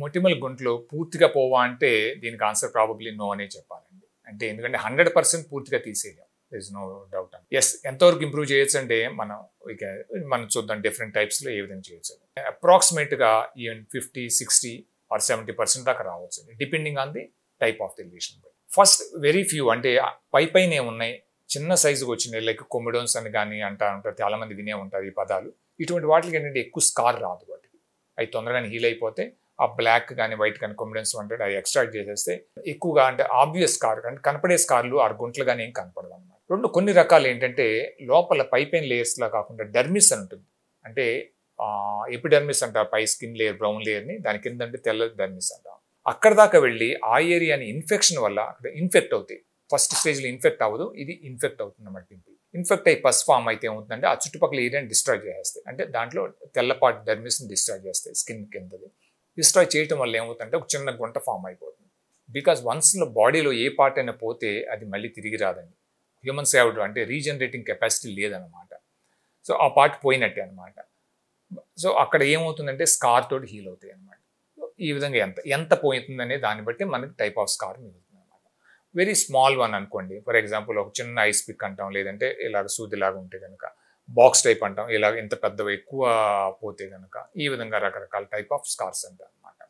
మొటిమల గుంటలు పూర్తిగా పోవా అంటే దీనికి ఆన్సర్ ప్రాబబ్లీ నో అనే చెప్పాలండి. అంటే ఎందుకంటే 100% పూర్తిగా తీసేయలేం. దర్ ఇస్ నో డౌట్ అండి. ఎస్, ఎంతవరకు ఇంప్రూవ్ చేయొచ్చు అంటే మనం చూద్దాం డిఫరెంట్ టైప్స్లో ఏ విధంగా చేయొచ్చు. అప్రాక్సిమేట్గా ఈవెన్ 50, 60 ఆర్ 70% దాకా రావచ్చు, depending on the type of the relation. First very few అంటే పైనే ఉన్నాయి, చిన్న సైజుకి వచ్చినాయి, లైక్ కొమిడోన్స్ అని కానీ ఉంటారు, చాలా మంది వినే ఉంటారు ఈ పదాలు. ఇటువంటి వాటికి ఏంటంటే ఎక్కువ స్కార్ రాదు, వాటికి అవి తొందరగానే హీల్ అయిపోతే ఆ బ్లాక్ కానీ వైట్ కానీ కొమిడోన్స్ అంటే అవి ఎక్స్ట్రాక్ట్ చేసేస్తే ఎక్కువగా అంటే ఆబ్వియస్ స్కార్ అంటే కనపడే స్కార్లు ఆ గుంటలు కానీ ఏం కనపడదు అనమాట. కొన్ని రకాలు ఏంటంటే లోపల పైపైన లేయర్స్లా కాకుండా డర్మిస్ అని ఉంటుంది. అంటే ఎపిడర్మిస్ అంటారు, పై స్కిన్ లేయర్ బ్రౌన్ లేయర్ని, దాని కింద అంటే తెల్ల డర్మిస్ అంటాం. అక్కడ దాకా వెళ్ళి ఆ ఏరియాని ఇన్ఫెక్షన్ వల్ల అక్కడ ఇన్ఫెక్ట్ అవుతాయి. ఫస్ట్ స్టేజ్లో ఇన్ఫెక్ట్ అవ్వదు, ఇది ఇన్ఫెక్ట్ అవుతుంది అన్నమాట. పింపుల్ ఇన్ఫెక్ట్ అయ్యి పస్ ఫామ్ అయితే ఏమవుతుందంటే ఆ చుట్టుపక్కల ఏరియాని డిస్ట్రాయ్ చేస్తాయి. అంటే దాంట్లో తెల్లపాటి డర్మిస్ని డిస్ట్రాయ్ చేస్తాయి. స్కిన్ కిందది డిస్ట్రాయ్ చేయడం వల్ల ఏమవుతుందంటే ఒక చిన్న గుంట ఫామ్ అయిపోతుంది. బికాజ్ వన్స్లో బాడీలో ఏ పార్ట్ అయినా పోతే అది మళ్ళీ తిరిగి రాదండి. హ్యూమన్ సేవ్డ్ అంటే రీజనరేటింగ్ కెపాసిటీ లేదనమాట. సో ఆ పార్ట్ పోయినట్టే అనమాట. సో అక్కడ ఏమవుతుందంటే స్కార్ తోటి హీల్ అవుతాయి అనమాట. ఈ విధంగా ఎంత పోతుందనే దాన్ని బట్టి మనకి టైప్ ఆఫ్ స్కార్ మిగులుతుంది అనమాట. వెరీ స్మాల్ వన్ అనుకోండి, ఫర్ ఎగ్జాంపుల్ ఒక చిన్న ఐస్ పిక్ అంటాం, లేదంటే ఇలాగ సూదిలాగా ఉంటే కనుక బాక్స్ టైప్ అంటాం, ఇలాగ ఇంత పెద్దవి ఎక్కువ పోతే కనుక ఈ విధంగా రకరకాల టైప్ ఆఫ్ స్కార్స్ అంటారు అనమాట.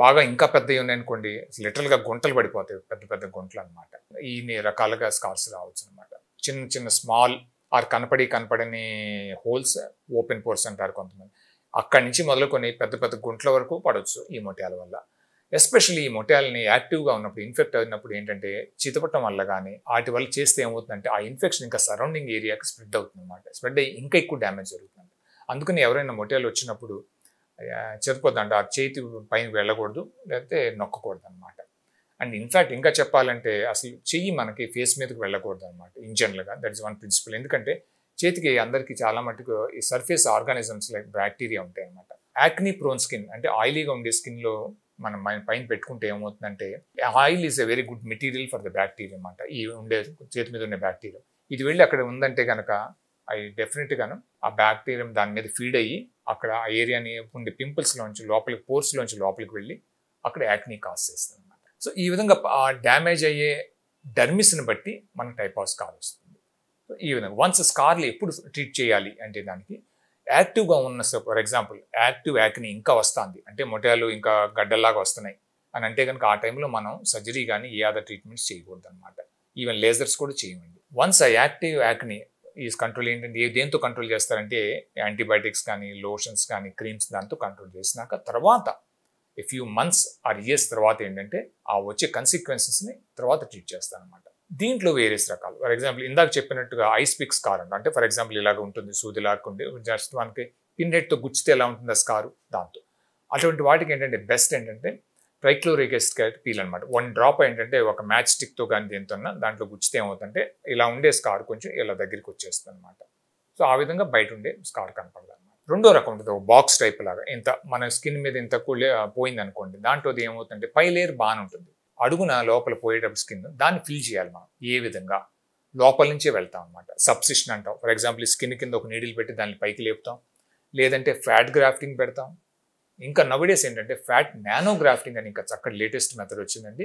బాగా ఇంకా పెద్దవి ఉన్నాయనుకోండి, లిటరల్గా గుంటలు పడిపోతాయి, పెద్ద పెద్ద గుంటలు అనమాట. ఈ రకాలుగా స్కార్స్ రావచ్చు అనమాట. చిన్న చిన్న స్మాల్ ఆర్ కనపడని హోల్స్, ఓపెన్ పోర్స్ అంటారు కొంతమంది, అక్కడి నుంచి మొదలుకొని పెద్ద పెద్ద గుంట్ల వరకు పడవచ్చు ఈ మొటియాల వల్ల. ఎస్పెషల్లీ ఈ మొటియాలని యాక్టివ్గా ఉన్నప్పుడు, ఇన్ఫెక్ట్ అయినప్పుడు ఏంటంటే చితపట్టం వల్ల కానీ వాటి వల్ల చేస్తే ఏమవుతుందంటే ఆ ఇన్ఫెక్షన్ ఇంకా సరౌండింగ్ ఏరియాకి స్ప్రెడ్ అవుతుంది అనమాట. స్ప్రెడ్ అయ్యి ఇంకా ఎక్కువ డ్యామేజ్ జరుగుతుంది. అందుకని ఎవరైనా మొటియాలు వచ్చినప్పుడు చితపొద్దంటే ఆ చేతి పైన వెళ్ళకూడదు, లేకపోతే నొక్కకూడదు అనమాట. అండ్ ఇన్ఫ్యాక్ట్ ఇంకా చెప్పాలంటే అసలు చెయ్యి మనకి ఫేస్ మీదకి వెళ్ళకూడదు అనమాట ఇన్ జనరల్గా. That is one principle. ఎందుకంటే చేతికి అందరికీ చాలా మటుకు ఈ సర్ఫేస్ ఆర్గానిజమ్స్ లైక్ బ్యాక్టీరియా ఉంటాయి అనమాట. యాక్నీ ప్రోన్ స్కిన్ అంటే ఆయిలీగా ఉండే స్కిన్లో మనం పైన పెట్టుకుంటే ఏమవుతుందంటే oil is a very good material for the bacteria అనమాట. ఈ ఉండే చేతి మీద ఉండే బ్యాక్టీరియా ఇది వెళ్ళి అక్కడ ఉందంటే కనుక అవి డెఫినెట్గాను ఆ బ్యాక్టీరియా దాని మీద ఫీడ్ అయ్యి అక్కడ ఆ ఏరియాని ఉండే పింపుల్స్లోంచి లోపలికి, పోర్స్లోంచి లోపలికి వెళ్ళి అక్కడ యాక్నీ కాజ్ చేస్తుంది అనమాట. సో ఈ విధంగా ఆ డ్యామేజ్ అయ్యే డర్మిస్ని బట్టి మన టైప్ ఆఫ్ స్కార్ వస్తుంది. ఈ విధంగా వన్స్ స్కార్లు ఎప్పుడు ట్రీట్ చేయాలి అంటే దానికి యాక్టివ్గా ఉన్న, ఫర్ ఎగ్జాంపుల్ యాక్టివ్ యాక్ని ఇంకా వస్తుంది అంటే మొటియాలు ఇంకా గడ్డల్లాగా వస్తున్నాయి అని అంటే కనుక ఆ టైంలో మనం సర్జరీ కానీ ఏ అదర్ ట్రీట్మెంట్స్ చేయకూడదు అనమాట. ఈవెన్ లేజర్స్ కూడా చేయమండి. వన్స్ ఆ యాక్టివ్ యాక్ని ఈ కంట్రోల్ ఏంటంటే దేంతో కంట్రోల్ చేస్తారంటే యాంటీబయాటిక్స్ కానీ, లోషన్స్ కానీ, క్రీమ్స్ దాంతో కంట్రోల్ చేసినాక తర్వాత a few months or years తర్వాత ఏంటంటే ఆ వచ్చే కన్సిక్వెన్సెస్ని తర్వాత ట్రీట్ చేస్తారనమాట. దీంట్లో వేరియస్ రకాలు, ఫర్ ఎగ్జాంపుల్ ఇందాక చెప్పినట్టుగా ఐస్ పిక్ స్కార్ అంటే ఫర్ ఎగ్జాంపుల్ ఇలాగ ఉంటుంది, సూదిలాగా ఉండి జస్ట్ మనకి పిన్ హెడ్తో గుచ్చితే ఎలా ఉంటుంది ఆ స్కారు, దాంతో అటువంటి వాటికి ఏంటంటే బెస్ట్ ఏంటంటే ట్రైక్లోరిక్ యాసిడ్ పీల్ అనమాట. 1 డ్రాప్ ఏంటంటే ఒక మ్యాచ్ స్టిక్తో కానీ దేంతో దాంట్లో గుచ్చితే ఏమవుతుందంటే ఇలా ఉండే స్కార్ కొంచెం ఇలా దగ్గరికి వచ్చేస్తుంది అనమాట. సో ఆ విధంగా బయట ఉండే స్కార్ కనపడదు అనమాట. రెండో రకం ఉంటుంది ఒక బాక్స్ టైప్ లాగా, ఇంత మన స్కిన్ మీద ఇంత పోయింది అనుకోండి, దాంట్లో ఏమవుతుందంటే పై లేయర్ బాగానే ఉంటుంది, అడుగున లోపల పోయేటప్పుడు స్కిన్ దాన్ని ఫిల్ చేయాలి మనం. ఏ విధంగా లోపల నుంచే వెళ్తాం అనమాట. సబ్సిషన్ అంటాం, ఫర్ ఎగ్జాంపుల్ స్కిన్ కింద ఒక నీడిల్ పెట్టి దాన్ని పైకి లేపుతాం, లేదంటే ఫ్యాట్ గ్రాఫ్టింగ్ పెడతాం. ఇంకా నవడేస్ ఏంటంటే ఫ్యాట్ నానో గ్రాఫ్టింగ్ అని ఇంకా చక్కటి లేటెస్ట్ మెథడ్ వచ్చిందండి.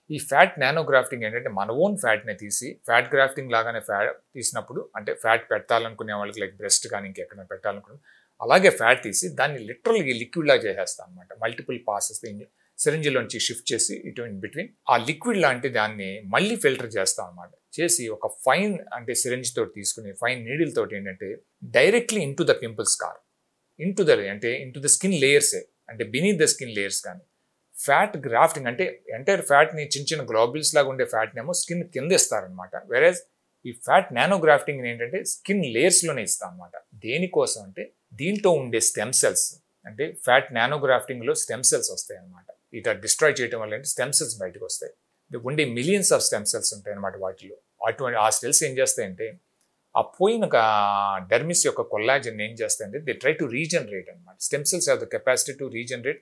ఈ ఫ్యాట్ నానో గ్రాఫ్టింగ్ ఏంటంటే మన ఓన్ ఫ్యాట్ని తీసి ఫ్యాట్ గ్రాఫ్టింగ్ లాగానే తీసినప్పుడు అంటే ఫ్యాట్ పెట్టాలనుకునే వాళ్ళకి లైక్ బ్రెస్ట్ కానీ ఇంకెక్కడ పెట్టాలనుకునే అలాగే ఫ్యాట్ తీసి దాన్ని లిటరల్గా లిక్విడ్ లాగా చేసేస్తాం అనమాట. మల్టిపుల్ పాసెస్ సిరింజిలోంచి షిఫ్ట్ చేసి ఇటు ఇన్ బిట్వీన్ ఆ లిక్విడ్ లాంటి దాన్ని మళ్ళీ ఫిల్టర్ చేస్తాం అనమాట. చేసి ఒక ఫైన్ అంటే సిరింజ్ తోటి తీసుకుని ఫైన్ నీడిల్ తోటి ఏంటంటే directly into the pimple scar, into the skin లేయర్సే అంటే బినీత్ ద స్కిన్ లేయర్స్. కానీ ఫ్యాట్ గ్రాఫ్టింగ్ అంటే ఎంటైర్ ఫ్యాట్ని చిన్న చిన్న గ్లోబుల్స్ లాగా ఉండే ఫ్యాట్నేమో స్కిన్ కింద ఇస్తారనమాట. వెరేజ్ ఈ ఫ్యాట్ నానో గ్రాఫ్టింగ్ ఏంటంటే స్కిన్ లేయర్స్లోనే ఇస్తాం అనమాట. దేనికోసం అంటే దీంట్లో ఉండే స్టెమ్ సెల్స్ అంటే ఫ్యాట్ నానో గ్రాఫ్టింగ్లో స్టెమ్ సెల్స్ వస్తాయి అనమాట. ఇట్లా డిస్ట్రాయ్ చేయడం వల్ల అంటే స్టెమ్ సెల్స్ బయటకు వస్తాయి. ఉండే మిలియన్స్ ఆఫ్ స్టెమ్ సెల్స్ ఉంటాయి అనమాట వాటిలో. అటువంటి ఆ సెల్స్ ఏం చేస్తాయంటే ఆ పోయిన డెర్మిస్ యొక్క కొల్లాజన్ ఏం చేస్తాయంటే దే ట్రై టు రీజనరేట్ అనమాట. Stem cells have the capacity to regenerate.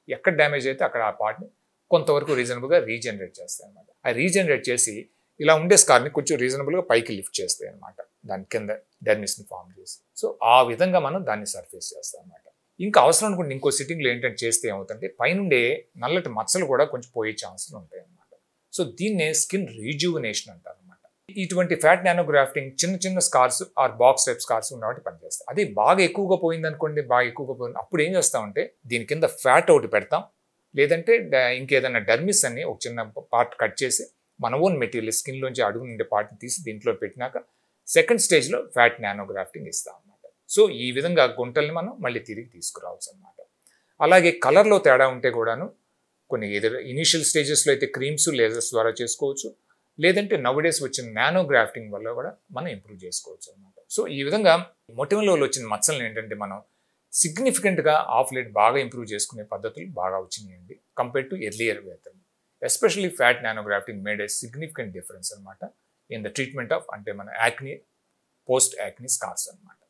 ఎక్కడ డ్యామేజ్ అయితే అక్కడ ఆ పార్ట్ని కొంతవరకు రీజనబుల్గా రీజనరేట్ చేస్తాయి అనమాట. ఆ రీజనరేట్ చేసి ఇలా ఉండే స్కార్ని కొంచెం రీజనబుల్గా పైకి లిఫ్ట్ చేస్తాయి అనమాట, దాని కింద డెర్మిస్ని ఫామ్ చేసి. సో ఆ విధంగా మనం దాన్ని సర్ఫేస్ చేస్తాం అనమాట. ఇంకా అవసరం అనుకుంటే ఇంకో సిట్టింగ్లో ఏంటంటే చేస్తే ఏమవుతుందంటే పైనుండే నల్లటి మచ్చలు కూడా కొంచెం పోయే ఛాన్సులు ఉంటాయి అన్నమాట. సో దీన్నే స్కిన్ రీజువనేషన్ అంటారు అనమాట. ఇటువంటి ఫ్యాట్ నానో గ్రాఫ్టింగ్ చిన్న చిన్న scars or box type scars ఉన్నవాటి పనిచేస్తాయి. అదే బాగా ఎక్కువగా పోయింది అనుకోండి, బాగా ఎక్కువగా పోయింది, అప్పుడు ఏం చేస్తామంటే దీని కింద ఫ్యాట్ ఒకటి పెడతాం, లేదంటే ఇంకేదైనా డర్మిస్ అని ఒక చిన్న పార్ట్ కట్ చేసి మన ఓన్ మెటీరియల్ స్కిన్లోంచి అడుగు నుండే పార్ట్ని తీసి దీంట్లో పెట్టినాక సెకండ్ స్టేజ్లో ఫ్యాట్ నానో గ్రాఫ్టింగ్ ఇస్తాం అన్నమాట. సో ఈ విధంగా గుంటల్ని మనం మళ్ళీ తిరిగి తీసుకురావచ్చు అన్నమాట. అలాగే కలర్లో తేడా ఉంటే కూడాను కొన్ని ఏదైనా ఇనీషియల్ స్టేజెస్లో అయితే క్రీమ్స్ లేజర్స్ ద్వారా చేసుకోవచ్చు, లేదంటే నౌడేస్ వచ్చిన నానో గ్రాఫ్టింగ్ వల్ల కూడా మనం ఇంప్రూవ్ చేసుకోవచ్చు అన్నమాట. సో ఈ విధంగా మొటిమలలో వచ్చిన మచ్చలను ఏంటంటే మనం సిగ్నిఫికెంట్గా ఆఫ్ లేట్ బాగా ఇంప్రూవ్ చేసుకునే పద్ధతులు బాగా వచ్చినాయండి compare to earlier method. Especially fat nano grafting made a significant difference అనమాట ఇన్ ద ట్రీట్మెంట్ ఆఫ్ అంటే మన యాక్ని పోస్ట్ యాక్ని స్కార్స్ అనమాట.